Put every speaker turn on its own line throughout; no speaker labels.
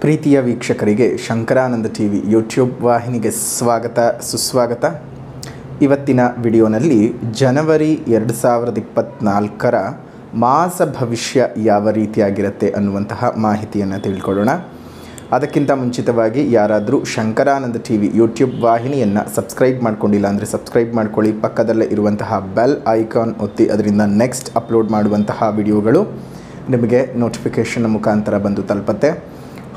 ಪ್ರೀತಿಯ ವೀಕ್ಷಕರಿಗೆ Shankaranand TV YouTube ವಾಹಿನಿಗೆ ಸ್ವಾಗತ ಸುಸ್ವಾಗತ. ಇವತ್ತಿನ ವಿಡಿಯೋನಲ್ಲಿ ಜನವರಿ 2024ರ ಮಾಸ ಭವಿಷ್ಯ ಯಾವ ರೀತಿಯಾಗಿರುತ್ತೆ ಅನ್ನುವಂತಹ ಮಾಹಿತಿಯನ್ನು ತಿಳ್ಕೊಳ್ಳೋಣ. ಅದಕ್ಕಿಂತ ಮುಂಚಿತವಾಗಿ ಯಾರಾದರೂ ಶಂಕರಾನಂದ ಟಿವಿ ಯೂಟ್ಯೂಬ್ ವಾಹಿನಿಯನ್ನು ಸಬ್ಸ್ಕ್ರೈಬ್ ಮಾಡ್ಕೊಂಡಿಲ್ಲ ಅಂದರೆ ಸಬ್ಸ್ಕ್ರೈಬ್ ಮಾಡ್ಕೊಳ್ಳಿ. ಪಕ್ಕದಲ್ಲೇ ಇರುವಂತಹ ಬೆಲ್ ಐಕಾನ್ ಒತ್ತಿ ಅದರಿಂದ ನೆಕ್ಸ್ಟ್ ಅಪ್ಲೋಡ್ ಮಾಡುವಂತಹ ವಿಡಿಯೋಗಳು ನಿಮಗೆ ನೋಟಿಫಿಕೇಷನ್ ಮುಖಾಂತರ ಬಂದು ತಲುಪುತ್ತೆ.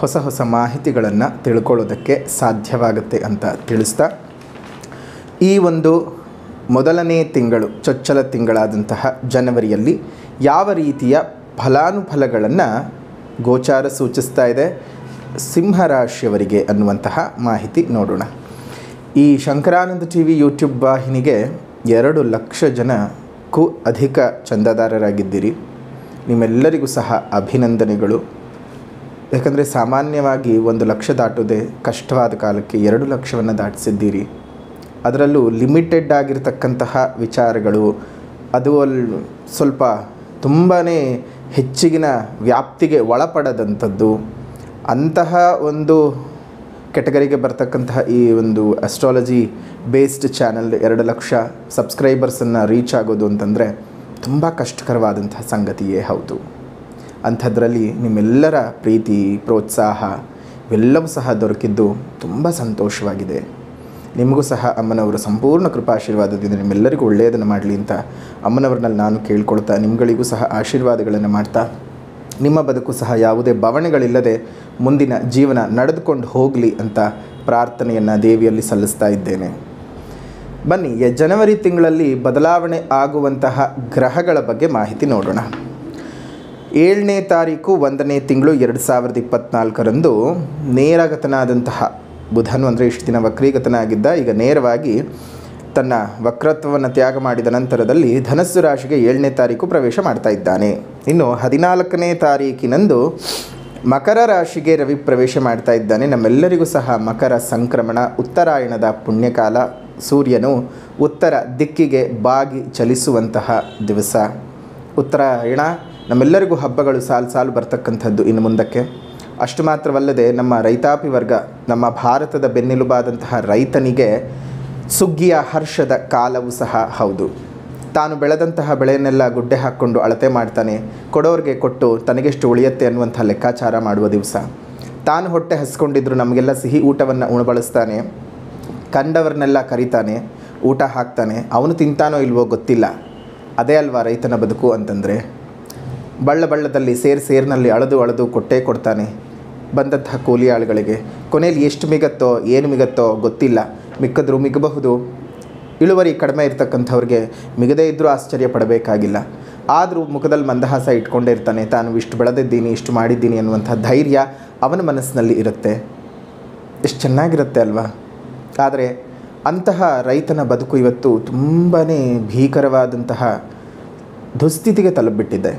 ಹೊಸ ಹೊಸ ಮಾಹಿತಿಗಳನ್ನು ತಿಳ್ಕೊಳ್ಳೋದಕ್ಕೆ ಸಾಧ್ಯವಾಗುತ್ತೆ ಅಂತ ತಿಳಿಸ್ತಾ, ಈ ಒಂದು ಮೊದಲನೇ ತಿಂಗಳು ಚೊಚ್ಚಲ ತಿಂಗಳಾದಂತಹ ಜನವರಿಯಲ್ಲಿ ಯಾವ ರೀತಿಯ ಫಲಾನುಫಲಗಳನ್ನು ಗೋಚಾರ ಸೂಚಿಸ್ತಾ ಇದೆ ಸಿಂಹರಾಶಿಯವರಿಗೆ ಅನ್ನುವಂತಹ ಮಾಹಿತಿ ನೋಡೋಣ. ಈ ಶಂಕರಾನಂದ ಟಿವಿ ಯೂಟ್ಯೂಬ್ ವಾಹಿನಿಗೆ 2 ಲಕ್ಷ ಜನಕ್ಕೂ ಅಧಿಕ ಚಂದಾದಾರರಾಗಿದ್ದೀರಿ. ನಿಮ್ಮೆಲ್ಲರಿಗೂ ಸಹ ಅಭಿನಂದನೆಗಳು. ಯಾಕಂದರೆ ಸಾಮಾನ್ಯವಾಗಿ 1 ಲಕ್ಷ ದಾಟೋದೇ ಕಷ್ಟವಾದ ಕಾಲಕ್ಕೆ 2 ಲಕ್ಷವನ್ನು ದಾಟಿಸಿದ್ದೀರಿ. ಅದರಲ್ಲೂ ಲಿಮಿಟೆಡ್ ಆಗಿರತಕ್ಕಂತಹ ವಿಚಾರಗಳು, ಅದು ಸ್ವಲ್ಪ ತುಂಬಾ ಹೆಚ್ಚಿಗಿನ ವ್ಯಾಪ್ತಿಗೆ ಒಳಪಡದಂಥದ್ದು, ಅಂತಹ ಒಂದು ಕೆಟಗರಿಗೆ ಬರ್ತಕ್ಕಂತಹ ಈ ಒಂದು ಅಸ್ಟ್ರಾಲಜಿ ಬೇಸ್ಡ್ ಚಾನಲ್ 2 ಲಕ್ಷ ಸಬ್ಸ್ಕ್ರೈಬರ್ಸನ್ನು ರೀಚ್ ಆಗೋದು ಅಂತಂದರೆ ತುಂಬ ಕಷ್ಟಕರವಾದಂತಹ ಸಂಗತಿಯೇ ಹೌದು. ಅಂಥದ್ರಲ್ಲಿ ನಿಮ್ಮೆಲ್ಲರ ಪ್ರೀತಿ ಪ್ರೋತ್ಸಾಹ ಇವೆಲ್ಲವೂ ಸಹ ದೊರಕಿದ್ದು ತುಂಬ ಸಂತೋಷವಾಗಿದೆ. ನಿಮಗೂ ಸಹ ಅಮ್ಮನವರ ಸಂಪೂರ್ಣ ಕೃಪಾಶೀರ್ವಾದದಿಂದ ನಿಮ್ಮೆಲ್ಲರಿಗೂ ಒಳ್ಳೆಯದನ್ನು ಮಾಡಲಿ ಅಂತ ಅಮ್ಮನವ್ರನ್ನಲ್ಲಿ ನಾನು ಕೇಳ್ಕೊಳ್ತಾ, ನಿಮ್ಗಳಿಗೂ ಸಹ ಆಶೀರ್ವಾದಗಳನ್ನು ಮಾಡ್ತಾ, ನಿಮ್ಮ ಬದುಕು ಸಹ ಯಾವುದೇ ಬವಣೆಗಳಿಲ್ಲದೆ ಮುಂದಿನ ಜೀವನ ನಡೆದುಕೊಂಡು ಹೋಗಲಿ ಅಂತ ಪ್ರಾರ್ಥನೆಯನ್ನು ದೇವಿಯಲ್ಲಿ ಸಲ್ಲಿಸ್ತಾ ಇದ್ದೇನೆ. ಬನ್ನಿ, ಜನವರಿ ತಿಂಗಳಲ್ಲಿ ಬದಲಾವಣೆ ಆಗುವಂತಹ ಗ್ರಹಗಳ ಬಗ್ಗೆ ಮಾಹಿತಿ ನೋಡೋಣ. 7ನೇ ತಾರೀಕು 1ನೇ ತಿಂಗಳು 2024ರಂದು ನೇರಗತನಾದಂತಹ ಬುಧನು, ಅಂದರೆ ಇಷ್ಟು ದಿನ ವಕ್ರೀಗತನಾಗಿದ್ದ, ಈಗ ನೇರವಾಗಿ ತನ್ನ ವಕ್ರತ್ವವನ್ನು ತ್ಯಾಗ ಮಾಡಿದ ನಂತರದಲ್ಲಿ ಧನಸ್ಸು ರಾಶಿಗೆ 7ನೇ ತಾರೀಕು ಪ್ರವೇಶ ಮಾಡ್ತಾ ಇದ್ದಾನೆ. ಇನ್ನು 14ನೇ ತಾರೀಕಿನಂದು ಮಕರ ರಾಶಿಗೆ ರವಿ ಪ್ರವೇಶ ಮಾಡ್ತಾ ಇದ್ದಾನೆ. ನಮ್ಮೆಲ್ಲರಿಗೂ ಸಹ ಮಕರ ಸಂಕ್ರಮಣ, ಉತ್ತರಾಯಣದ ಪುಣ್ಯಕಾಲ. ಸೂರ್ಯನು ಉತ್ತರ ದಿಕ್ಕಿಗೆ ಬಾಗಿ ಚಲಿಸುವಂತಹ ದಿವಸ ಉತ್ತರಾಯಣ. ನಮ್ಮೆಲ್ಲರಿಗೂ ಹಬ್ಬಗಳು ಸಾಲು ಬರ್ತಕ್ಕಂಥದ್ದು ಇನ್ನು ಮುಂದಕ್ಕೆ. ಅಷ್ಟು ಮಾತ್ರವಲ್ಲದೆ ನಮ್ಮ ರೈತಾಪಿ ವರ್ಗ, ನಮ್ಮ ಭಾರತದ ಬೆನ್ನೆಲುಬಾದಂತಹ ರೈತನಿಗೆ ಸುಗ್ಗಿಯ ಹರ್ಷದ ಕಾಲವೂ ಸಹ ಹೌದು. ತಾನು ಬೆಳೆದಂತಹ ಬೆಳೆಯನ್ನೆಲ್ಲ ಗುಡ್ಡೆ ಹಾಕ್ಕೊಂಡು ಅಳತೆ ಮಾಡ್ತಾನೆ, ಕೊಡೋರಿಗೆ ಕೊಟ್ಟು ತನಗೆಷ್ಟು ಉಳಿಯುತ್ತೆ ಅನ್ನುವಂಥ ಲೆಕ್ಕಾಚಾರ ಮಾಡುವ ದಿವಸ. ತಾನು ಹೊಟ್ಟೆ ಹಸ್ಕೊಂಡಿದ್ರು ನಮಗೆಲ್ಲ ಸಿಹಿ ಊಟವನ್ನು ಉಣಬಳಿಸ್ತಾನೆ, ಕಂಡವ್ರನ್ನೆಲ್ಲ ಕರೀತಾನೆ, ಊಟ ಹಾಕ್ತಾನೆ. ಅವನು ತಿಂತಾನೋ ಇಲ್ವೋ ಗೊತ್ತಿಲ್ಲ. ಅದೇ ಅಲ್ವಾ ರೈತನ ಬದುಕು ಅಂತಂದರೆ. ಬಳ್ಳದಲ್ಲಿ ಸೇರಿನಲ್ಲಿ ಅಳದು ಕೊಟ್ಟೇ ಕೊಡ್ತಾನೆ ಬಂದಂತಹ ಕೂಲಿ ಆಳುಗಳಿಗೆ. ಕೊನೆಯಲ್ಲಿ ಎಷ್ಟು ಮಿಗತ್ತೋ ಏನು ಮಿಗತ್ತೋ ಗೊತ್ತಿಲ್ಲ. ಮಿಕ್ಕಿದ್ರೂ ಮಿಗಬಹುದು. ಇಳುವರಿ ಕಡಿಮೆ ಇರ್ತಕ್ಕಂಥವ್ರಿಗೆ ಮಿಗದೇ ಇದ್ದರೂ ಆಶ್ಚರ್ಯ ಪಡಬೇಕಾಗಿಲ್ಲ. ಆದರೂ ಮುಖದಲ್ಲಿ ಮಂದಹಾಸ ಇಟ್ಕೊಂಡೇ ಇರ್ತಾನೆ. ತಾನು ಇಷ್ಟು ಬೆಳೆದಿದ್ದೀನಿ, ಇಷ್ಟು ಮಾಡಿದ್ದೀನಿ ಅನ್ನುವಂಥ ಧೈರ್ಯ ಅವನ ಮನಸ್ಸಿನಲ್ಲಿ ಇರುತ್ತೆ. ಎಷ್ಟು ಚೆನ್ನಾಗಿರುತ್ತೆ ಅಲ್ವಾ. ಆದರೆ ಅಂತಹ ರೈತನ ಬದುಕು ಇವತ್ತು ತುಂಬಾ ಭೀಕರವಾದಂತಹ ದುಸ್ಥಿತಿಗೆ ತಲುಪಿಬಿಟ್ಟಿದೆ.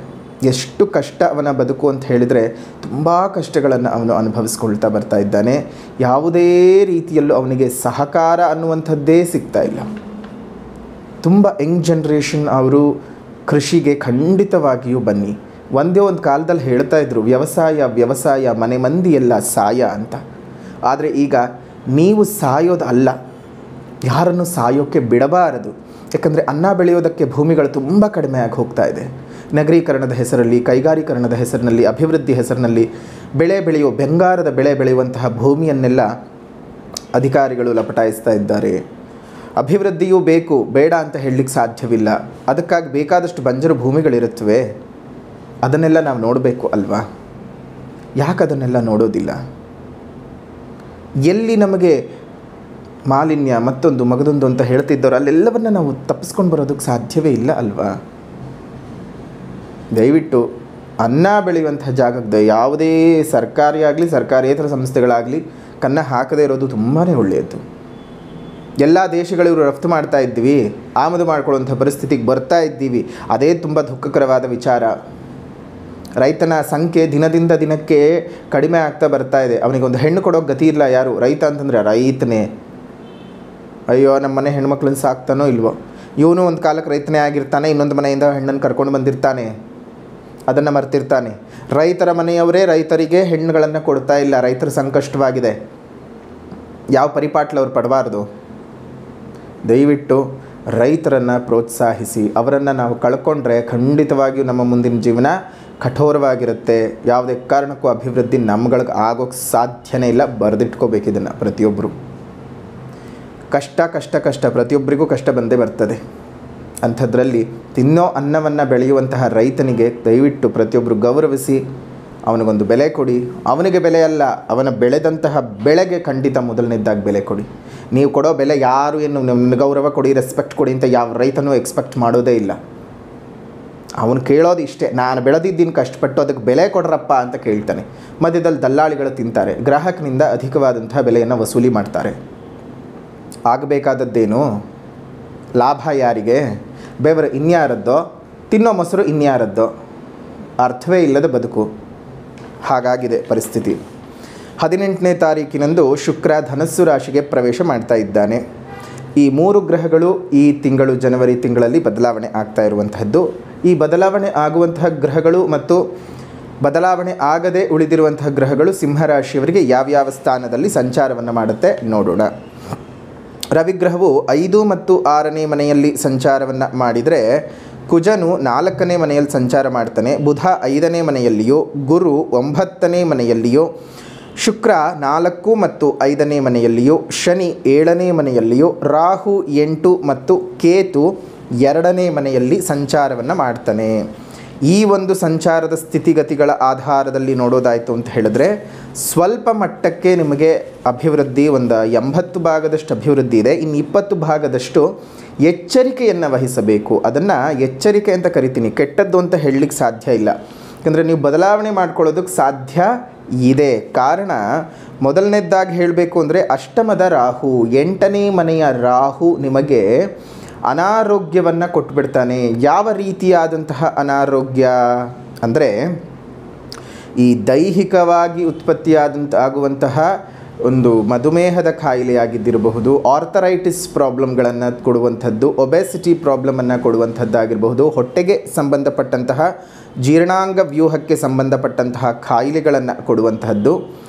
ಎಷ್ಟು ಕಷ್ಟ ಅವನ ಬದುಕು ಅಂತ ಹೇಳಿದರೆ ತುಂಬ ಕಷ್ಟಗಳನ್ನು ಅವನು ಅನುಭವಿಸ್ಕೊಳ್ತಾ ಬರ್ತಾ ಇದ್ದಾನೆ. ಯಾವುದೇ ರೀತಿಯಲ್ಲೂ ಅವನಿಗೆ ಸಹಕಾರ ಅನ್ನುವಂಥದ್ದೇ ಸಿಗ್ತಾ ಇಲ್ಲ. ತುಂಬ ಯಂಗ್ ಜನ್ರೇಷನ್ ಅವರು ಕೃಷಿಗೆ ಖಂಡಿತವಾಗಿಯೂ ಬನ್ನಿ. ಒಂದೇ ಒಂದು ಕಾಲದಲ್ಲಿ ಹೇಳ್ತಾ ಇದ್ರು ವ್ಯವಸಾಯ ಮನೆ ಮಂದಿ ಎಲ್ಲ ಸಾಯ ಅಂತ. ಆದರೆ ಈಗ ನೀವು ಸಾಯೋದು ಅಲ್ಲ, ಯಾರನ್ನು ಸಾಯೋಕ್ಕೆ ಬಿಡಬಾರದು. ಯಾಕಂದರೆ ಅನ್ನ ಬೆಳೆಯೋದಕ್ಕೆ ಭೂಮಿಗಳು ತುಂಬ ಕಡಿಮೆ ಆಗಿ ಹೋಗ್ತಾ ಇದೆ. ನಗರೀಕರಣದ ಹೆಸರಲ್ಲಿ, ಕೈಗಾರೀಕರಣದ ಹೆಸರಿನಲ್ಲಿ, ಅಭಿವೃದ್ಧಿ ಹೆಸರಿನಲ್ಲಿ ಬಂಗಾರದ ಬೆಳೆ ಬೆಳೆಯುವಂತಹ ಭೂಮಿಯನ್ನೆಲ್ಲ ಅಧಿಕಾರಿಗಳು ಲಪಟಾಯಿಸ್ತಾ ಇದ್ದಾರೆ. ಅಭಿವೃದ್ಧಿಯೂ ಬೇಕು, ಬೇಡ ಅಂತ ಹೇಳಲಿಕ್ಕೆ ಸಾಧ್ಯವಿಲ್ಲ. ಅದಕ್ಕಾಗಿ ಬೇಕಾದಷ್ಟು ಬಂಜರು ಭೂಮಿಗಳಿರುತ್ತವೆ. ಅದನ್ನೆಲ್ಲ ನಾವು ನೋಡಬೇಕು ಅಲ್ವಾ. ಯಾಕೆ ಅದನ್ನೆಲ್ಲ ನೋಡೋದಿಲ್ಲ? ಎಲ್ಲಿ ನಮಗೆ ಮಾಲಿನ್ಯ ಮತ್ತೊಂದು ಮಗದೊಂದು ಅಂತ ಹೇಳ್ತಿದ್ದವರು ಅಲ್ಲೆಲ್ಲವನ್ನು ನಾವು ತಪ್ಪಿಸ್ಕೊಂಡು ಬರೋದಕ್ಕೆ ಸಾಧ್ಯವೇ ಇಲ್ಲ ಅಲ್ವಾ. ದಯವಿಟ್ಟು ಅನ್ನ ಬೆಳೆಯುವಂತಹ ಜಾಗದ ಯಾವುದೇ ಸರ್ಕಾರಿ ಆಗಲಿ ಸರ್ಕಾರೇತರ ಸಂಸ್ಥೆಗಳಾಗಲಿ ಕನ್ನ ಹಾಕದೇ ಇರೋದು ತುಂಬಾ ಒಳ್ಳೆಯದು. ಎಲ್ಲ ದೇಶಗಳಿಗೂ ರಫ್ತು ಮಾಡ್ತಾ ಇದ್ದೀವಿ, ಆಮದು ಮಾಡ್ಕೊಳ್ಳುವಂಥ ಪರಿಸ್ಥಿತಿಗೆ ಬರ್ತಾ ಇದ್ದೀವಿ. ಅದೇ ತುಂಬ ದುಃಖಕರವಾದ ವಿಚಾರ. ರೈತನ ಸಂಖ್ಯೆ ದಿನದಿಂದ ದಿನಕ್ಕೆ ಕಡಿಮೆ ಆಗ್ತಾ ಬರ್ತಾ ಇದೆ. ಅವನಿಗೊಂದು ಹೆಣ್ಣು ಕೊಡೋಕೆ ಗತಿ ಇಲ್ಲ. ಯಾರು ರೈತ ಅಂತಂದರೆ ರೈತನೇ. ಅಯ್ಯೋ, ನಮ್ಮ ಮನೆ ಹೆಣ್ಮಕ್ಳನ್ನ ಸಾಕ್ತಾನೋ ಇಲ್ವೋ. ಇವನು ಒಂದು ಕಾಲಕ್ಕೆ ರೈತನೇ ಆಗಿರ್ತಾನೆ, ಇನ್ನೊಂದು ಮನೆಯಿಂದ ಹೆಣ್ಣನ್ನು ಕರ್ಕೊಂಡು ಬಂದಿರ್ತಾನೆ. ಅದನ್ನು ಮರ್ತಿರ್ತಾನೆ. ರೈತರ ಮನೆಯವರೇ ರೈತರಿಗೆ ಹೆಣ್ಣುಗಳನ್ನು ಕೊಡ್ತಾ ಇಲ್ಲ. ರೈತರ ಸಂಕಷ್ಟವಾಗಿದೆ. ಯಾವ ಪರಿಪಾಟ್ಲು ಅವ್ರು ಪಡಬಾರ್ದು. ದಯವಿಟ್ಟು ರೈತರನ್ನು ಪ್ರೋತ್ಸಾಹಿಸಿ. ಅವರನ್ನು ನಾವು ಕಳ್ಕೊಂಡ್ರೆ ಖಂಡಿತವಾಗಿಯೂ ನಮ್ಮ ಮುಂದಿನ ಜೀವನ ಕಠೋರವಾಗಿರುತ್ತೆ. ಯಾವುದೇ ಕಾರಣಕ್ಕೂ ಅಭಿವೃದ್ಧಿ ನಮ್ಗಳಿಗೆ ಆಗೋಕ್ಕೆ ಸಾಧ್ಯನೇ ಇಲ್ಲ. ಬರೆದಿಟ್ಕೋಬೇಕು ಇದನ್ನು ಪ್ರತಿಯೊಬ್ಬರು. ಕಷ್ಟ ಕಷ್ಟ ಕಷ್ಟ, ಪ್ರತಿಯೊಬ್ಬರಿಗೂ ಕಷ್ಟ ಬಂದೇ ಬರ್ತದೆ. ಅಂಥದ್ರಲ್ಲಿ ತಿನ್ನೋ ಅನ್ನವನ್ನು ಬೆಳೆಯುವಂತಹ ರೈತನಿಗೆ ದಯವಿಟ್ಟು ಪ್ರತಿಯೊಬ್ಬರು ಗೌರವಿಸಿ, ಅವನಿಗೊಂದು ಬೆಲೆ ಕೊಡಿ. ಅವನಿಗೆ ಬೆಲೆ ಅಲ್ಲ, ಅವನ ಬೆಳೆದಂತಹ ಬೆಳೆಗೆ ಖಂಡಿತ ಮೊದಲನೇದಾಗಿ ಬೆಲೆ ಕೊಡಿ. ನೀವು ಕೊಡೋ ಬೆಲೆ ಯಾರು ಏನು ಗೌರವ ಕೊಡಿ, ರೆಸ್ಪೆಕ್ಟ್ ಕೊಡಿ ಅಂತ ಯಾವ ರೈತನೂ ಎಕ್ಸ್ಪೆಕ್ಟ್ ಮಾಡೋದೇ ಇಲ್ಲ. ಅವನು ಕೇಳೋದು ಇಷ್ಟೇ, ನಾನು ಬೆಳೆದಿದ್ದೀನಿ ಕಷ್ಟಪಟ್ಟು, ಅದಕ್ಕೆ ಬೆಲೆ ಕೊಡ್ರಪ್ಪ ಅಂತ ಕೇಳ್ತಾನೆ. ಮಧ್ಯದಲ್ಲಿ ದಲ್ಲಾಳಿಗಳು ತಿಂತಾರೆ, ಗ್ರಾಹಕನಿಂದ ಅಧಿಕವಾದಂತಹ ಬೆಲೆಯನ್ನು ವಸೂಲಿ ಮಾಡ್ತಾರೆ. ಆಗಬೇಕಾದದ್ದೇನು? ಲಾಭ ಯಾರಿಗೆ? ಬೆವರು ಇನ್ಯಾರದ್ದೋ, ತಿನ್ನೋ ಮೊಸರು ಇನ್ಯಾರದ್ದೋ. ಅರ್ಥವೇ ಇಲ್ಲದ ಬದುಕು. ಹಾಗಾಗಿದೆ ಪರಿಸ್ಥಿತಿ. 18ನೇ ತಾರೀಕಿನಂದು ಶುಕ್ರ ಧನಸ್ಸು ರಾಶಿಗೆ ಪ್ರವೇಶ ಮಾಡ್ತಾ ಇದ್ದಾನೆ. ಈ 3 ಗ್ರಹಗಳು ಈ ತಿಂಗಳು ಜನವರಿ ತಿಂಗಳಲ್ಲಿ ಬದಲಾವಣೆ ಆಗ್ತಾ ಇರುವಂತಹದ್ದು. ಈ ಬದಲಾವಣೆ ಆಗುವಂತಹ ಗ್ರಹಗಳು ಮತ್ತು ಬದಲಾವಣೆ ಆಗದೆ ಉಳಿದಿರುವಂತಹ ಗ್ರಹಗಳು ಸಿಂಹರಾಶಿಯವರಿಗೆ ಯಾವ್ಯಾವ ಸ್ಥಾನದಲ್ಲಿ ಸಂಚಾರವನ್ನು ಮಾಡುತ್ತೆ ನೋಡೋಣ. ರವಿಗ್ರಹವು 5 ಮತ್ತು 6ನೇ ಮನೆಯಲ್ಲಿ ಸಂಚಾರವನ್ನು ಮಾಡಿದರೆ, ಕುಜನು 4ನೇ ಮನೆಯಲ್ಲಿ ಸಂಚಾರ ಮಾಡ್ತಾನೆ, ಬುಧ 5ನೇ ಮನೆಯಲ್ಲಿಯೂ, ಗುರು 9ನೇ ಮನೆಯಲ್ಲಿಯೂ, ಶುಕ್ರ 4 ಮತ್ತು 5ನೇ ಮನೆಯಲ್ಲಿಯೂ, ಶನಿ 7ನೇ ಮನೆಯಲ್ಲಿಯೂ, ರಾಹು 8 ಮತ್ತು ಕೇತು 2ನೇ ಮನೆಯಲ್ಲಿ ಸಂಚಾರವನ್ನು ಮಾಡ್ತಾನೆ. ಈ ಒಂದು ಸಂಚಾರದ ಸ್ಥಿತಿಗತಿಗಳ ಆಧಾರದಲ್ಲಿ ನೋಡೋದಾಯಿತು ಅಂತ ಹೇಳಿದ್ರೆ, ಸ್ವಲ್ಪ ಮಟ್ಟಕ್ಕೆ ನಿಮಗೆ ಅಭಿವೃದ್ಧಿ, ಒಂದು 80 ಭಾಗದಷ್ಟು ಅಭಿವೃದ್ಧಿ ಇದೆ. ಇನ್ನು 20 ಭಾಗದಷ್ಟು ಎಚ್ಚರಿಕೆಯನ್ನು ವಹಿಸಬೇಕು. ಅದನ್ನು ಎಚ್ಚರಿಕೆ ಅಂತ ಕರಿತೀನಿ, ಕೆಟ್ಟದ್ದು ಅಂತ ಹೇಳಲಿಕ್ಕೆ ಸಾಧ್ಯ ಇಲ್ಲ. ಯಾಕಂದರೆ ನೀವು ಬದಲಾವಣೆ ಮಾಡ್ಕೊಳ್ಳೋದಕ್ಕೆ ಸಾಧ್ಯ ಇದೆ. ಕಾರಣ ಮೊದಲನೇದಾಗಿ ಹೇಳಬೇಕು ಅಂದರೆ, ಅಷ್ಟಮದ ರಾಹು, 8ನೇ ಮನೆಯ ರಾಹು ನಿಮಗೆ ಅನಾರೋಗ್ಯವನ್ನು ಕೊಟ್ಬಿಡ್ತಾನೆ. ಯಾವ ರೀತಿಯಾದಂತಹ ಅನಾರೋಗ್ಯ ಅಂದರೆ, ಈ ದೈಹಿಕವಾಗಿ ಆಗುವಂತಹ ಒಂದು ಮಧುಮೇಹದ ಕಾಯಿಲೆಯಾಗಿದ್ದಿರಬಹುದು, ಆರ್ಥರೈಟಿಸ್ ಪ್ರಾಬ್ಲಮ್ಗಳನ್ನು ಕೊಡುವಂಥದ್ದು, ಒಬೆಸಿಟಿ ಪ್ರಾಬ್ಲಮನ್ನು ಕೊಡುವಂಥದ್ದಾಗಿರಬಹುದು, ಹೊಟ್ಟೆಗೆ ಸಂಬಂಧಪಟ್ಟಂತಹ ಜೀರ್ಣಾಂಗ ವ್ಯೂಹಕ್ಕೆ ಸಂಬಂಧಪಟ್ಟಂತಹ ಕಾಯಿಲೆಗಳನ್ನು ಕೊಡುವಂತಹದ್ದು.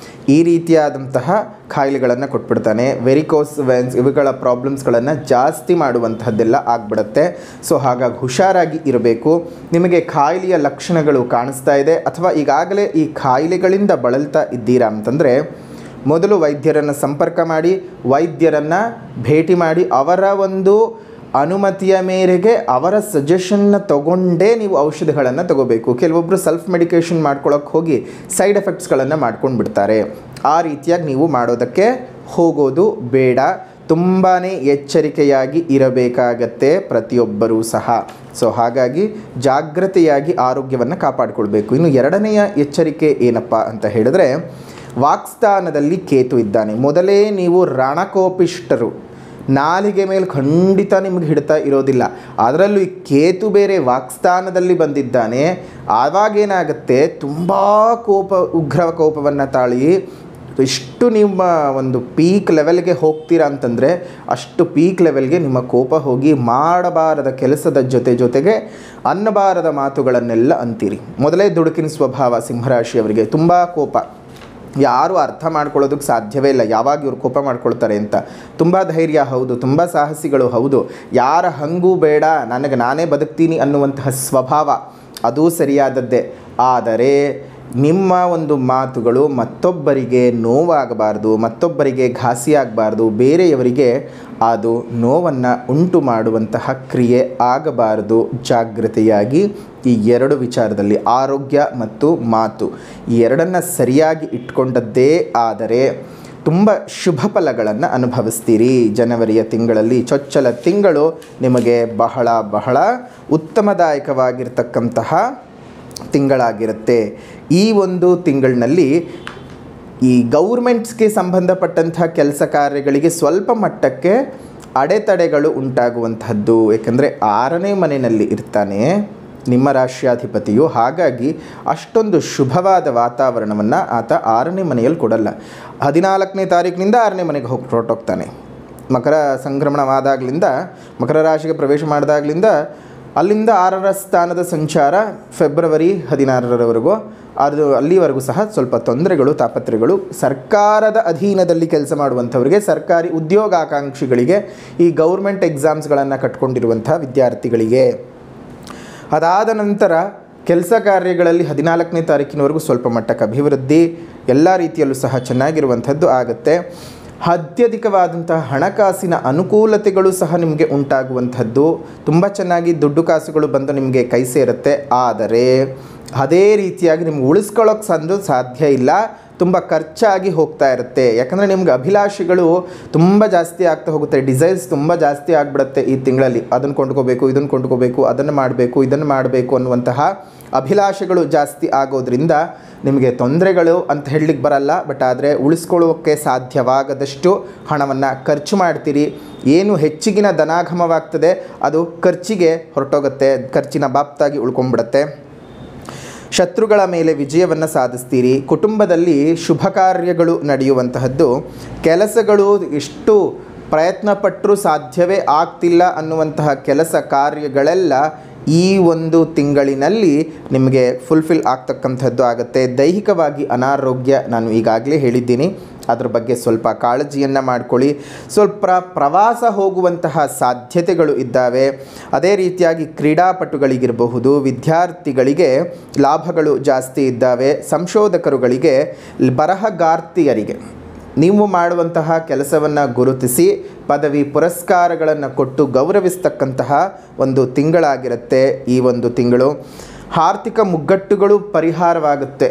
ಈ ರೀತಿಯಾದಂತಹ ಕಾಯಿಲೆಗಳನ್ನು ಕೊಟ್ಬಿಡ್ತಾನೆ. ವೆರಿಕೋಸ್ ವೆನ್ಸ್ ಇವುಗಳ ಪ್ರಾಬ್ಲಮ್ಸ್ಗಳನ್ನು ಜಾಸ್ತಿ ಮಾಡುವಂತಹದ್ದೆಲ್ಲ ಆಗಿಬಿಡುತ್ತೆ. ಸೊ ಹಾಗಾಗಿ ಹುಷಾರಾಗಿ ಇರಬೇಕು. ನಿಮಗೆ ಕಾಯಿಲೆಯ ಲಕ್ಷಣಗಳು ಕಾಣಿಸ್ತಾ ಇದೆ ಅಥವಾ ಈಗಾಗಲೇ ಈ ಕಾಯಿಲೆಗಳಿಂದ ಬಳಲ್ತಾ ಇದ್ದೀರಾ ಅಂತಂದರೆ, ಮೊದಲು ವೈದ್ಯರನ್ನು ಸಂಪರ್ಕ ಮಾಡಿ, ವೈದ್ಯರನ್ನು ಭೇಟಿ ಮಾಡಿ, ಅವರ ಒಂದು ಅನುಮತಿಯ ಮೇರೆಗೆ ಅವರ ಸಜೆಷನ್ನ ತಗೊಂಡೇ ನೀವು ಔಷಧಿಗಳನ್ನು ತಗೋಬೇಕು. ಕೆಲವೊಬ್ಬರು ಸೆಲ್ಫ್ ಮೆಡಿಕೇಷನ್ ಮಾಡ್ಕೊಳ್ಳೋಕೆ ಹೋಗಿ ಸೈಡ್ ಎಫೆಕ್ಟ್ಸ್ಗಳನ್ನು ಮಾಡ್ಕೊಂಡು ಬಿಡ್ತಾರೆ. ಆ ರೀತಿಯಾಗಿ ನೀವು ಮಾಡೋದಕ್ಕೆ ಹೋಗೋದು ಬೇಡ. ತುಂಬಾ ಎಚ್ಚರಿಕೆಯಾಗಿ ಇರಬೇಕಾಗತ್ತೆ ಪ್ರತಿಯೊಬ್ಬರೂ ಸಹ. ಸೊ ಹಾಗಾಗಿ ಜಾಗ್ರತೆಯಾಗಿ ಆರೋಗ್ಯವನ್ನು ಕಾಪಾಡಿಕೊಳ್ಬೇಕು. ಇನ್ನು ಎರಡನೆಯ ಎಚ್ಚರಿಕೆ ಏನಪ್ಪ ಅಂತ ಹೇಳಿದ್ರೆ, ವಾಕ್ಸ್ಥಾನದಲ್ಲಿ ಕೇತು ಇದ್ದಾನೆ. ಮೊದಲೇ ನೀವು ರಣಕೋಪಿಷ್ಟರು, ನಾಲಿಗೆ ಮೇಲೆ ಖಂಡಿತ ನಿಮಗೆ ಹಿಡ್ತಾ ಇರೋದಿಲ್ಲ. ಅದರಲ್ಲೂ ಈ ಕೇತು ಬೇರೆ ವಾಕ್ಸ್ಥಾನದಲ್ಲಿ ಬಂದಿದ್ದಾನೆ. ಆವಾಗೇನಾಗುತ್ತೆ, ತುಂಬ ಉಗ್ರ ಕೋಪವನ್ನು ತಾಳಿ ಎಷ್ಟು ನಿಮ್ಮ ಒಂದು ಪೀಕ್ ಲೆವೆಲ್ಗೆ ಹೋಗ್ತೀರಾ ಅಂತಂದರೆ, ಅಷ್ಟು ಪೀಕ್ ಲೆವೆಲ್ಗೆ ನಿಮ್ಮ ಕೋಪ ಹೋಗಿ ಮಾಡಬಾರದ ಕೆಲಸದ ಜೊತೆಗೆ ಅನ್ನಬಾರದ ಮಾತುಗಳನ್ನೆಲ್ಲ ಅಂತೀರಿ. ಮೊದಲೇ ದುಡುಕಿನ ಸ್ವಭಾವ ಸಿಂಹರಾಶಿಯವರಿಗೆ, ತುಂಬ ಕೋಪ. ಯಾರೂ ಅರ್ಥ ಮಾಡ್ಕೊಳ್ಳೋದಕ್ಕೆ ಸಾಧ್ಯವೇ ಇಲ್ಲ ಯಾವಾಗ ಇವ್ರು ಕೋಪ ಮಾಡ್ಕೊಳ್ತಾರೆ ಅಂತ. ತುಂಬ ಧೈರ್ಯ ಹೌದು, ತುಂಬ ಸಾಹಸಿಗಳು ಹೌದು, ಯಾರ ಹಂಗೂ ಬೇಡ, ನನಗೆ ನಾನೇ ಬದುಕ್ತೀನಿ ಅನ್ನುವಂತಹ ಸ್ವಭಾವ ಅದೂ ಸರಿಯಾದದ್ದೇ. ಆದರೆ ನಿಮ್ಮ ಒಂದು ಮಾತುಗಳು ಮತ್ತೊಬ್ಬರಿಗೆ ನೋವಾಗಬಾರ್ದು, ಮತ್ತೊಬ್ಬರಿಗೆ ಘಾಸಿಯಾಗಬಾರ್ದು, ಬೇರೆಯವರಿಗೆ ಅದು ನೋವನ್ನು ಉಂಟು ಮಾಡುವಂತಹ ಕ್ರಿಯೆ ಆಗಬಾರದು. ಜಾಗ್ರತೆಯಾಗಿ ಈ ಎರಡು ವಿಚಾರದಲ್ಲಿ, ಆರೋಗ್ಯ ಮತ್ತು ಮಾತು, ಈ ಎರಡನ್ನು ಸರಿಯಾಗಿ ಇಟ್ಕೊಂಡದ್ದೇ ಆದರೆ ತುಂಬ ಶುಭ ಫಲಗಳನ್ನು ಅನುಭವಿಸ್ತೀರಿ. ಜನವರಿಯ ತಿಂಗಳಲ್ಲಿ ಚೊಚ್ಚಲ ತಿಂಗಳು ನಿಮಗೆ ಬಹಳ ಬಹಳ ಉತ್ತಮದಾಯಕವಾಗಿರ್ತಕ್ಕಂತಹ ತಿಂಗಳಾಗಿರುತ್ತೆ. ಈ ಒಂದು ತಿಂಗಳಿನಲ್ಲಿ ಈ ಗೌರ್ಮೆಂಟ್ಸ್ಗೆ ಸಂಬಂಧಪಟ್ಟಂಥ ಕೆಲಸ ಕಾರ್ಯಗಳಿಗೆ ಸ್ವಲ್ಪ ಮಟ್ಟಕ್ಕೆ ಅಡೆತಡೆಗಳು ಉಂಟಾಗುವಂತಹದ್ದು. ಏಕೆಂದರೆ 6ನೇ ಮನೆಯಲ್ಲಿ ಇರ್ತಾನೆ ನಿಮ್ಮ ರಾಶ್ಯಾಧಿಪತಿಯು. ಹಾಗಾಗಿ ಅಷ್ಟೊಂದು ಶುಭವಾದ ವಾತಾವರಣವನ್ನು ಆತ 6ನೇ ಮನೆಯಲ್ಲಿ ಕೊಡಲ್ಲ. 14ನೇ ತಾರೀಕಿನಿಂದ 6ನೇ ಮನೆಗೆ ಹೊರಟೋಗ್ತಾನೆ. ಮಕರ ಸಂಕ್ರಮಣವಾದಾಗಲಿಂದ, ಮಕರ ರಾಶಿಗೆ ಪ್ರವೇಶ ಮಾಡಿದಾಗಲಿಂದ ಅಲ್ಲಿಂದ 6ರ ಸ್ಥಾನದ ಸಂಚಾರ ಫೆಬ್ರವರಿ 16ರವರೆಗೂ. ಅಲ್ಲಿವರೆಗೂ ಸಹ ಸ್ವಲ್ಪ ತೊಂದರೆಗಳು, ತಾಪತ್ರೆಗಳು. ಸರ್ಕಾರದ ಅಧೀನದಲ್ಲಿ ಕೆಲಸ ಮಾಡುವಂಥವರಿಗೆ, ಸರ್ಕಾರಿ ಉದ್ಯೋಗಾಕಾಂಕ್ಷಿಗಳಿಗೆ, ಈ ಗೌರ್ಮೆಂಟ್ ಎಕ್ಸಾಮ್ಸ್ಗಳನ್ನು ಕಟ್ಕೊಂಡಿರುವಂಥ ವಿದ್ಯಾರ್ಥಿಗಳಿಗೆ. ಅದಾದ ನಂತರ ಕೆಲಸ ಕಾರ್ಯಗಳಲ್ಲಿ 14ನೇ ತಾರೀಕಿನವರೆಗೂ ಸ್ವಲ್ಪ ಮಟ್ಟಕ್ಕೆ ಅಭಿವೃದ್ಧಿ, ಎಲ್ಲ ರೀತಿಯಲ್ಲೂ ಸಹ ಚೆನ್ನಾಗಿರುವಂಥದ್ದು ಆಗುತ್ತೆ. ಅತ್ಯಧಿಕವಾದಂತಹ ಹಣಕಾಸಿನ ಅನುಕೂಲತೆಗಳು ಸಹ ನಿಮಗೆ ಉಂಟಾಗುವಂಥದ್ದು, ತುಂಬ ಚೆನ್ನಾಗಿ ದುಡ್ಡು ಕಾಸುಗಳು ಬಂದು ನಿಮಗೆ ಕೈ ಸೇರುತ್ತೆ. ಆದರೆ ಅದೇ ರೀತಿಯಾಗಿ ನಿಮ್ಗೆ ಉಳಿಸ್ಕೊಳ್ಳೋಕೆ ಸಾಧ್ಯ ಇಲ್ಲ, ತುಂಬ ಖರ್ಚಾಗಿ ಹೋಗ್ತಾ ಇರುತ್ತೆ. ಯಾಕಂದರೆ ನಿಮ್ಗೆ ಅಭಿಲಾಷೆಗಳು ತುಂಬ ಜಾಸ್ತಿ ಆಗ್ತಾ ಹೋಗುತ್ತೆ, ಡಿಸೈರ್ಸ್ ತುಂಬ ಜಾಸ್ತಿ ಆಗಿಬಿಡುತ್ತೆ ಈ ತಿಂಗಳಲ್ಲಿ. ಅದನ್ನು ಕೊಂಡ್ಕೋಬೇಕು, ಇದನ್ನು ಕೊಂಡ್ಕೋಬೇಕು, ಅದನ್ನು ಮಾಡಬೇಕು, ಇದನ್ನು ಮಾಡಬೇಕು ಅನ್ನುವಂತಹ ಅಭಿಲಾಷೆಗಳು ಜಾಸ್ತಿ ಆಗೋದ್ರಿಂದ ನಿಮಗೆ ತೊಂದರೆಗಳು ಅಂತ ಹೇಳಲಿಕ್ಕೆ ಬರಲ್ಲ. ಬಟ್ ಆದರೆ ಉಳಿಸ್ಕೊಳ್ಳೋಕ್ಕೆ ಸಾಧ್ಯವಾಗದಷ್ಟು ಹಣವನ್ನು ಖರ್ಚು ಮಾಡ್ತೀರಿ. ಏನು ಹೆಚ್ಚಿಗಿನ ಧನಾಗಮವಾಗ್ತದೆ ಅದು ಖರ್ಚಿಗೆ ಹೊರಟೋಗುತ್ತೆ, ಖರ್ಚಿನ ಬಾಪ್ತಾಗಿ ಉಳ್ಕೊಂಡ್ಬಿಡುತ್ತೆ. ಶತ್ರುಗಳ ಮೇಲೆ ವಿಜಯವನ್ನು ಸಾಧಿಸ್ತೀರಿ. ಕುಟುಂಬದಲ್ಲಿ ಶುಭ ಕಾರ್ಯಗಳು ನಡೆಯುವಂತಹದ್ದು. ಕೆಲಸಗಳು ಎಷ್ಟು ಪ್ರಯತ್ನಪಟ್ಟರೂ ಸಾಧ್ಯವೇ ಆಗ್ತಿಲ್ಲ ಅನ್ನುವಂತಹ ಕೆಲಸ ಕಾರ್ಯಗಳೆಲ್ಲ ಈ ಒಂದು ತಿಂಗಳಿನಲ್ಲಿ ನಿಮಗೆ ಫುಲ್ಫಿಲ್ ಆಗ್ತಕ್ಕಂಥದ್ದು ಆಗುತ್ತೆ. ದೈಹಿಕವಾಗಿ ಅನಾರೋಗ್ಯ ನಾನು ಈಗಾಗಲೇ ಹೇಳಿದ್ದೀನಿ, ಅದ್ರ ಬಗ್ಗೆ ಸ್ವಲ್ಪ ಕಾಳಜಿಯನ್ನು ಮಾಡಿಕೊಳ್ಳಿ. ಸ್ವಲ್ಪ ಪ್ರವಾಸ ಹೋಗುವಂತಹ ಸಾಧ್ಯತೆಗಳು ಇದ್ದಾವೆ. ಅದೇ ರೀತಿಯಾಗಿ ಕ್ರೀಡಾಪಟುಗಳಿಗಿರಬಹುದು, ವಿದ್ಯಾರ್ಥಿಗಳಿಗೆ ಲಾಭಗಳು ಜಾಸ್ತಿ ಇದ್ದಾವೆ. ಸಂಶೋಧಕರುಗಳಿಗೆ, ಬರಹಗಾರ್ತಿಯರಿಗೆ ನೀವು ಮಾಡುವಂತಹ ಕೆಲಸವನ್ನು ಗುರುತಿಸಿ ಪದವಿ ಪುರಸ್ಕಾರಗಳನ್ನು ಕೊಟ್ಟು ಗೌರವಿಸ್ತಕ್ಕಂತಹ ಒಂದು ತಿಂಗಳಾಗಿರುತ್ತೆ ಈ ಒಂದು ತಿಂಗಳು. ಆರ್ಥಿಕ ಮುಗ್ಗಟ್ಟುಗಳು ಪರಿಹಾರವಾಗುತ್ತೆ.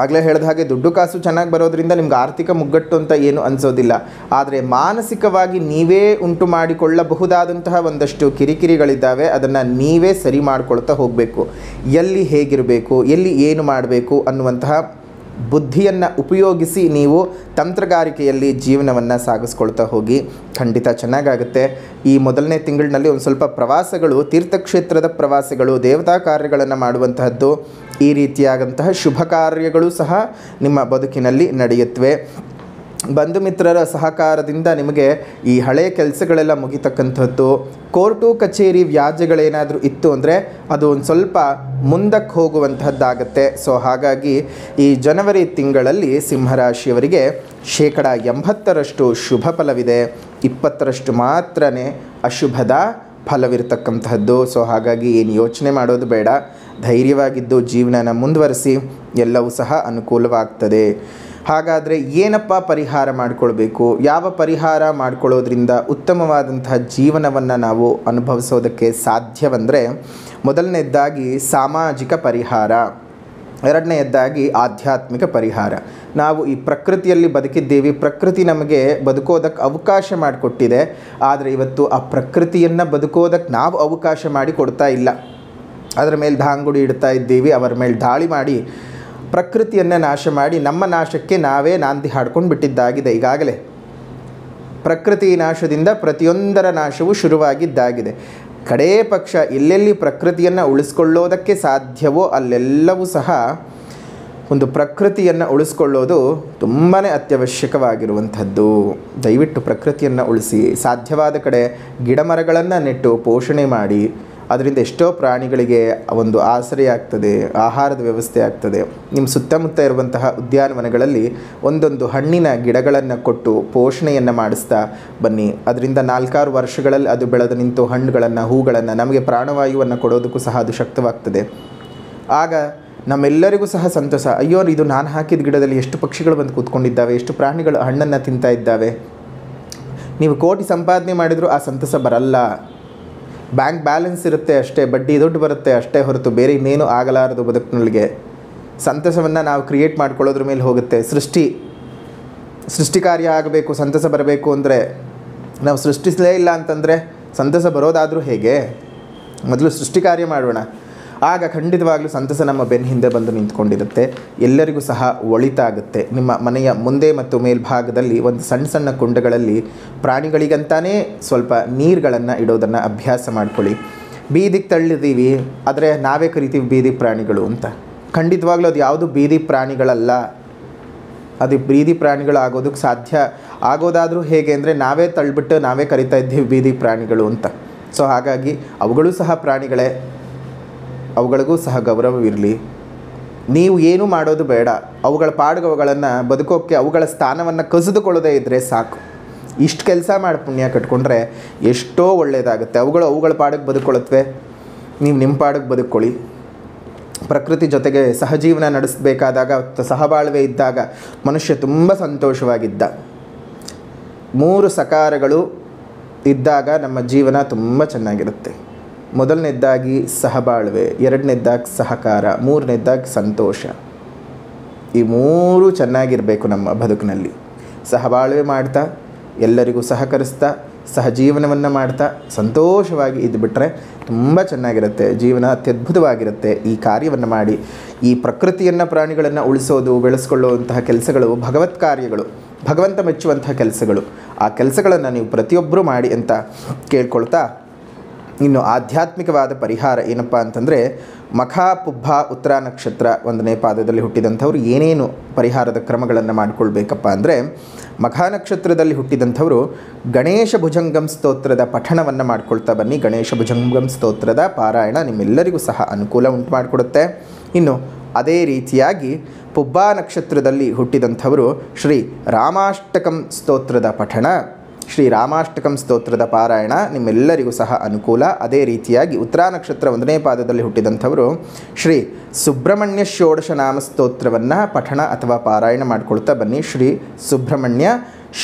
ಆಗಲೇ ಹೇಳಿದ ಹಾಗೆ ದುಡ್ಡು ಕಾಸು ಚೆನ್ನಾಗಿ ಬರೋದ್ರಿಂದ ನಿಮ್ಗೆ ಆರ್ಥಿಕ ಮುಗ್ಗಟ್ಟು ಅಂತ ಏನು ಅನಿಸೋದಿಲ್ಲ. ಆದರೆ ಮಾನಸಿಕವಾಗಿ ನೀವೇ ಉಂಟು ಮಾಡಿಕೊಳ್ಳಬಹುದಾದಂತಹ ಒಂದಷ್ಟು ಕಿರಿಕಿರಿಗಳಿದ್ದಾವೆ, ಅದನ್ನು ನೀವೇ ಸರಿ ಮಾಡಿಕೊಳ್ತಾ ಹೋಗಬೇಕು. ಎಲ್ಲಿ ಹೇಗಿರಬೇಕು, ಎಲ್ಲಿ ಏನು ಮಾಡಬೇಕು ಅನ್ನುವಂತಹ ಬುದ್ಧಿಯನ್ನು ಉಪಯೋಗಿಸಿ ನೀವು ತಂತ್ರಗಾರಿಕೆಯಲ್ಲಿ ಜೀವನವನ್ನು ಸಾಗಿಸ್ಕೊಳ್ತಾ ಹೋಗಿ, ಖಂಡಿತ ಚೆನ್ನಾಗಾಗುತ್ತೆ. ಈ ಮೊದಲನೇ ತಿಂಗಳಿನಲ್ಲಿ ಒಂದು ಸ್ವಲ್ಪ ಪ್ರವಾಸಗಳು, ತೀರ್ಥಕ್ಷೇತ್ರದ ಪ್ರವಾಸಗಳು, ದೇವತಾ ಕಾರ್ಯಗಳನ್ನು ಮಾಡುವಂತಹದ್ದು, ಈ ರೀತಿಯಾದಂತಹ ಶುಭ ಕಾರ್ಯಗಳು ಸಹ ನಿಮ್ಮ ಬದುಕಿನಲ್ಲಿ ನಡೆಯುತ್ತವೆ. ಬಂಧು ಮಿತ್ರರ ಸಹಕಾರದಿಂದ ನಿಮಗೆ ಈ ಹಳೆಯ ಕೆಲಸಗಳೆಲ್ಲ ಮುಗಿತಕ್ಕಂಥದ್ದು. ಕೋರ್ಟು ಕಚೇರಿ ವ್ಯಾಜ್ಯಗಳೇನಾದರೂ ಇತ್ತು ಅಂದರೆ ಅದು ಒಂದು ಸ್ವಲ್ಪ ಮುಂದಕ್ಕೆ ಹೋಗುವಂತಹದ್ದಾಗತ್ತೆ. ಸೊ ಹಾಗಾಗಿ ಈ ಜನವರಿ ತಿಂಗಳಲ್ಲಿ ಸಿಂಹರಾಶಿಯವರಿಗೆ 80% ಶುಭ ಫಲವಿದೆ, 20% ಮಾತ್ರ ಅಶುಭದ ಫಲವಿರತಕ್ಕಂತಹದ್ದು. ಸೊ ಹಾಗಾಗಿ ಏನು ಯೋಚನೆ ಮಾಡೋದು ಬೇಡ, ಧೈರ್ಯವಾಗಿದ್ದು ಜೀವನನ ಮುಂದುವರಿಸಿ, ಎಲ್ಲವೂ ಸಹ ಅನುಕೂಲವಾಗ್ತದೆ. ಹಾಗಾದರೆ ಏನಪ್ಪ ಪರಿಹಾರ ಮಾಡಿಕೊಳ್ಬೇಕು, ಯಾವ ಪರಿಹಾರ ಮಾಡಿಕೊಳ್ಳೋದ್ರಿಂದ ಉತ್ತಮವಾದಂತಹ ಜೀವನವನ್ನು ನಾವು ಅನುಭವಿಸೋದಕ್ಕೆ ಸಾಧ್ಯವಂದರೆ, ಮೊದಲನೇದಾಗಿ ಸಾಮಾಜಿಕ ಪರಿಹಾರ, ಎರಡನೆಯದಾಗಿ ಆಧ್ಯಾತ್ಮಿಕ ಪರಿಹಾರ. ನಾವು ಈ ಪ್ರಕೃತಿಯಲ್ಲಿ ಬದುಕಿದ್ದೀವಿ, ಪ್ರಕೃತಿ ನಮಗೆ ಬದುಕೋದಕ್ಕೆ ಅವಕಾಶ ಮಾಡಿಕೊಟ್ಟಿದೆ. ಆದರೆ ಇವತ್ತು ಆ ಪ್ರಕೃತಿಯನ್ನು ಬದುಕೋದಕ್ಕೆ ನಾವು ಅವಕಾಶ ಮಾಡಿ ಕೊಡ್ತಾ ಇಲ್ಲ. ಅದರ ಮೇಲೆ ಧಾಂಗುಡಿ ಇಡ್ತಾ ಇದ್ದೀವಿ, ಅವರ ಮೇಲೆ ದಾಳಿ ಮಾಡಿ ಪ್ರಕೃತಿಯನ್ನು ನಾಶ ಮಾಡಿ ನಮ್ಮ ನಾಶಕ್ಕೆ ನಾವೇ ನಾಂದಿ ಹಾಡ್ಕೊಂಡು ಬಿಟ್ಟಿದ್ದಾಗಿದೆ. ಈಗಾಗಲೇ ಪ್ರಕೃತಿ ನಾಶದಿಂದ ಪ್ರತಿಯೊಂದರ ನಾಶವು ಶುರುವಾಗಿದ್ದಾಗಿದೆ. ಕಡೇ ಪಕ್ಷ ಎಲ್ಲೆಲ್ಲಿ ಪ್ರಕೃತಿಯನ್ನು ಉಳಿಸ್ಕೊಳ್ಳೋದಕ್ಕೆ ಸಾಧ್ಯವೋ ಅಲ್ಲೆಲ್ಲವೂ ಸಹ ಒಂದು ಪ್ರಕೃತಿಯನ್ನು ಉಳಿಸ್ಕೊಳ್ಳೋದು ತುಂಬಾ ಅತ್ಯವಶ್ಯಕವಾಗಿರುವಂಥದ್ದು. ದಯವಿಟ್ಟು ಪ್ರಕೃತಿಯನ್ನು ಉಳಿಸಿ, ಸಾಧ್ಯವಾದ ಕಡೆ ಗಿಡ ಮರಗಳನ್ನು ನೆಟ್ಟು ಪೋಷಣೆ ಮಾಡಿ, ಅದರಿಂದ ಎಷ್ಟೋ ಪ್ರಾಣಿಗಳಿಗೆ ಒಂದು ಆಸರೆ ಆಗ್ತದೆ, ಆಹಾರದ ವ್ಯವಸ್ಥೆ ಆಗ್ತದೆ. ನಿಮ್ಮ ಸುತ್ತಮುತ್ತ ಇರುವಂತಹ ಉದ್ಯಾನವನಗಳಲ್ಲಿ ಒಂದೊಂದು ಹಣ್ಣಿನ ಗಿಡಗಳನ್ನು ಕೊಟ್ಟು ಪೋಷಣೆಯನ್ನು ಮಾಡಿಸ್ತಾ ಬನ್ನಿ. ಅದರಿಂದ 4-6 ವರ್ಷಗಳಲ್ಲಿ ಅದು ಬೆಳೆದು ನಿಂತು ಹಣ್ಣುಗಳನ್ನು, ಹೂಗಳನ್ನು, ನಮಗೆ ಪ್ರಾಣವಾಯುವನ್ನು ಕೊಡೋದಕ್ಕೂ ಸಹ ಅದು ಶಕ್ತವಾಗ್ತದೆ. ಆಗ ನಮ್ಮೆಲ್ಲರಿಗೂ ಸಹ ಸಂತೋಷ. ಅಯ್ಯೋ, ಇದು ನಾನು ಹಾಕಿದ ಗಿಡದಲ್ಲಿ ಎಷ್ಟು ಪಕ್ಷಿಗಳು ಬಂದು ಕೂತ್ಕೊಂಡಿದ್ದಾವೆ, ಎಷ್ಟು ಪ್ರಾಣಿಗಳು ಹಣ್ಣನ್ನು ತಿಂತಾ ಇದ್ದಾವೆ. ನೀವು ಕೋಟಿ ಸಂಪಾದನೆ ಮಾಡಿದರೂ ಆ ಸಂತಸ ಬರಲ್ಲ. ಬ್ಯಾಂಕ್ ಬ್ಯಾಲೆನ್ಸ್ ಇರುತ್ತೆ ಅಷ್ಟೇ, ಬಡ್ಡಿ ದುಡ್ಡು ಬರುತ್ತೆ ಅಷ್ಟೇ ಹೊರತು ಬೇರೆ ಇನ್ನೇನು ಆಗಲಾರದು ಬದುಕಿನೊಳಗೆ. ಸಂತಸವನ್ನು ನಾವು ಕ್ರಿಯೇಟ್ ಮಾಡ್ಕೊಳ್ಳೋದ್ರ ಮೇಲೆ ಹೋಗುತ್ತೆ. ಸೃಷ್ಟಿ ಕಾರ್ಯ ಆಗಬೇಕು, ಸಂತಸ ಬರಬೇಕು ಅಂದರೆ ನಾವು ಸೃಷ್ಟಿಸಲೇ ಇಲ್ಲ ಅಂತಂದರೆ ಸಂತಸ ಬರೋದಾದರೂ ಹೇಗೆ? ಮೊದಲು ಸೃಷ್ಟಿ ಕಾರ್ಯ ಮಾಡೋಣ, ಆಗ ಖಂಡಿತವಾಗಲೂ ಸಂತಸ ನಮ್ಮ ಬೆನ್ನ ಹಿಂದೆ ಬಂದು ನಿಂತ್ಕೊಂಡಿರುತ್ತೆ. ಎಲ್ಲರಿಗೂ ಸಹ ಒಳಿತಾಗುತ್ತೆ. ನಿಮ್ಮ ಮನೆಯ ಮುಂದೆ ಮತ್ತು ಮೇಲ್ಭಾಗದಲ್ಲಿ ಒಂದು ಸಣ್ಣ ಸಣ್ಣ ಕುಂಡಗಳಲ್ಲಿ ಪ್ರಾಣಿಗಳಿಗಂತಾನೇ ಸ್ವಲ್ಪ ನೀರುಗಳನ್ನು ಇಡೋದನ್ನು ಅಭ್ಯಾಸ ಮಾಡ್ಕೊಳ್ಳಿ. ಬೀದಿಗೆ ತಳ್ಳಿದ್ದೀವಿ, ಆದರೆ ನಾವೇ ಕರಿತೀವಿ ಬೀದಿ ಪ್ರಾಣಿಗಳು ಅಂತ. ಖಂಡಿತವಾಗ್ಲೂ ಅದು ಯಾವುದು ಬೀದಿ ಪ್ರಾಣಿಗಳಲ್ಲ. ಅದು ಬೀದಿ ಪ್ರಾಣಿಗಳು ಆಗೋದಕ್ಕೆ ಸಾಧ್ಯ ಆಗೋದಾದರೂ ಹೇಗೆ ಅಂದರೆ ನಾವೇ ತಳ್ಳಿಬಿಟ್ಟು ನಾವೇ ಕರಿತಾ ಇದ್ದೀವಿ ಬೀದಿ ಪ್ರಾಣಿಗಳು ಅಂತ. ಸೊ ಹಾಗಾಗಿ ಅವುಗಳು ಸಹ ಪ್ರಾಣಿಗಳೇ, ಅವುಗಳಿಗೂ ಸಹ ಗೌರವವಿರಲಿ. ನೀವು ಏನೂ ಮಾಡೋದು ಬೇಡ, ಅವುಗಳ ಪಾಡಿಗೆ ಅವುಗಳನ್ನು ಬದುಕೋಕ್ಕೆ ಅವುಗಳ ಸ್ಥಾನವನ್ನು ಕಸಿದುಕೊಳ್ಳೋದೇ ಇದ್ದರೆ ಸಾಕು. ಇಷ್ಟು ಕೆಲಸ ಮಾಡಿ ಪುಣ್ಯ ಕಟ್ಕೊಂಡ್ರೆ ಎಷ್ಟೋ ಒಳ್ಳೆಯದಾಗುತ್ತೆ. ಅವುಗಳ ಪಾಡಿಗೆ ಬದುಕೊಳ್ಳುತ್ತವೆ, ನೀವು ನಿಮ್ಮ ಪಾಡಿಗೆ ಬದುಕೊಳ್ಳಿ. ಪ್ರಕೃತಿ ಜೊತೆಗೆ ಸಹಜೀವನ ನಡೆಸಬೇಕಾದಾಗ, ಸಹಬಾಳ್ವೆ ಇದ್ದಾಗ ಮನುಷ್ಯ ತುಂಬ ಸಂತೋಷವಾಗಿದ್ದ. 3 ಸಕಾರಗಳು ಇದ್ದಾಗ ನಮ್ಮ ಜೀವನ ತುಂಬ ಚೆನ್ನಾಗಿರುತ್ತೆ. ಮೊದಲನೇದ್ದಾಗಿ ಸಹಬಾಳ್ವೆ, ಎರಡನೇದ್ದಾಗಿ ಸಹಕಾರ, ಮೂರನೇದ್ದಾಗಿ ಸಂತೋಷ. ಈ 3 ಚೆನ್ನಾಗಿರಬೇಕು ನಮ್ಮ ಬದುಕಿನಲ್ಲಿ. ಸಹಬಾಳ್ವೆ ಮಾಡ್ತಾ, ಎಲ್ಲರಿಗೂ ಸಹಕರಿಸ್ತಾ, ಸಹಜೀವನವನ್ನು ಮಾಡ್ತಾ ಸಂತೋಷವಾಗಿ ಇದ್ದುಬಿಟ್ರೆ ತುಂಬ ಚೆನ್ನಾಗಿರುತ್ತೆ. ಜೀವನ ಅತ್ಯದ್ಭುತವಾಗಿರುತ್ತೆ. ಈ ಕಾರ್ಯವನ್ನು ಮಾಡಿ, ಈ ಪ್ರಕೃತಿಯನ್ನು ಪ್ರಾಣಿಗಳನ್ನು ಉಳಿಸೋದು, ಬೆಳೆಸ್ಕೊಳ್ಳುವಂತಹ ಕೆಲಸಗಳು ಭಗವತ್ ಕಾರ್ಯಗಳು, ಭಗವಂತ ಮೆಚ್ಚುವಂತಹ ಕೆಲಸಗಳು. ಆ ಕೆಲಸಗಳನ್ನು ನೀವು ಪ್ರತಿಯೊಬ್ಬರೂ ಮಾಡಿ ಅಂತ ಕೇಳ್ಕೊಳ್ತಾ, ಇನ್ನು ಆಧ್ಯಾತ್ಮಿಕವಾದ ಪರಿಹಾರ ಏನಪ್ಪ ಅಂತಂದರೆ, ಮಖ ಪುಬ್ಬ ಉತ್ತರ ನಕ್ಷತ್ರ 1ನೇ ಪಾದದಲ್ಲಿ ಹುಟ್ಟಿದಂಥವ್ರು ಏನೇನು ಪರಿಹಾರದ ಕ್ರಮಗಳನ್ನು ಮಾಡಿಕೊಳ್ಬೇಕಪ್ಪ ಅಂದರೆ, ಮಖ ನಕ್ಷತ್ರದಲ್ಲಿ ಹುಟ್ಟಿದಂಥವರು ಗಣೇಶ ಭುಜಂಗಂ ಸ್ತೋತ್ರದ ಪಠಣವನ್ನು ಮಾಡ್ಕೊಳ್ತಾ ಬನ್ನಿ. ಗಣೇಶ ಭುಜಂಗಂ ಸ್ತೋತ್ರದ ಪಾರಾಯಣ ನಿಮ್ಮೆಲ್ಲರಿಗೂ ಸಹ ಅನುಕೂಲ ಉಂಟು ಮಾಡಿಕೊಡುತ್ತೆ. ಇನ್ನು ಅದೇ ರೀತಿಯಾಗಿ ಪುಬ್ಬ ನಕ್ಷತ್ರದಲ್ಲಿ ಹುಟ್ಟಿದಂಥವರು ಶ್ರೀ ರಾಮಾಷ್ಟಕಂ ಸ್ತೋತ್ರದ ಪಠಣ, ಶ್ರೀ ರಾಮಾಷ್ಟಕಂ ಸ್ತೋತ್ರದ ಪಾರಾಯಣ ನಿಮ್ಮೆಲ್ಲರಿಗೂ ಸಹ ಅನುಕೂಲ. ಅದೇ ರೀತಿಯಾಗಿ ಉತ್ತರ ನಕ್ಷತ್ರ 1ನೇ ಪಾದದಲ್ಲಿ ಹುಟ್ಟಿದಂಥವರು ಶ್ರೀ ಸುಬ್ರಹ್ಮಣ್ಯ ಷೋಡಶ ನಾಮ ಸ್ತೋತ್ರವನ್ನು ಪಠಣ ಅಥವಾ ಪಾರಾಯಣ ಮಾಡಿಕೊಳ್ತಾ ಬನ್ನಿ. ಶ್ರೀ ಸುಬ್ರಹ್ಮಣ್ಯ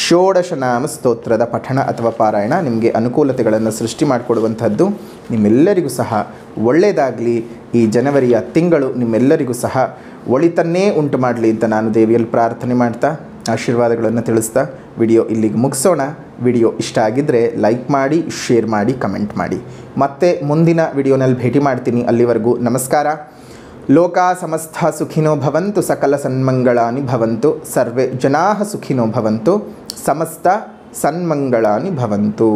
ಷೋಡಶ ನಾಮ ಸ್ತೋತ್ರದ ಪಠಣ ಅಥವಾ ಪಾರಾಯಣ ನಿಮಗೆ ಅನುಕೂಲತೆಗಳನ್ನು ಸೃಷ್ಟಿ ಮಾಡಿಕೊಡುವಂಥದ್ದು. ನಿಮ್ಮೆಲ್ಲರಿಗೂ ಸಹ ಒಳ್ಳೆಯದಾಗಲಿ. ಈ ಜನವರಿಯ ತಿಂಗಳು ನಿಮ್ಮೆಲ್ಲರಿಗೂ ಸಹ ಒಳಿತನ್ನೇ ಉಂಟು ಮಾಡಲಿ ಅಂತ ನಾನು ದೇವಿಯಲ್ಲಿ ಪ್ರಾರ್ಥನೆ ಮಾಡ್ತಾ ಆಶೀರ್ವಾದಗಳನ್ನು ತಿಳಿಸ್ತಾ ವಿಡಿಯೋ ಇಲ್ಲಿಗೆ ಮುಗಿಸೋಣ. ವಿಡಿಯೋ ಇಷ್ಟ ಆಗಿದ್ದರೆ ಲೈಕ್ ಮಾಡಿ, ಶೇರ್ ಮಾಡಿ, ಕಮೆಂಟ್ ಮಾಡಿ. ಮತ್ತೆ ಮುಂದಿನ ವಿಡಿಯೋನಲ್ಲಿ ಭೇಟಿ ಮಾಡ್ತೀನಿ. ಅಲ್ಲಿವರೆಗೂ ನಮಸ್ಕಾರ. ಲೋಕಾ ಸಮಸ್ತ ಸುಖಿನೋ ಭವಂತು, ಸಕಲ ಸನ್ಮಂಗಳಾನಿ ಭವಂತು, ಸರ್ವೇ ಜನಾಃ ಸುಖಿನೋ ಭವಂತು, ಸಮಸ್ತ ಸನ್ಮಂಗಳಾನಿ ಭವಂತು.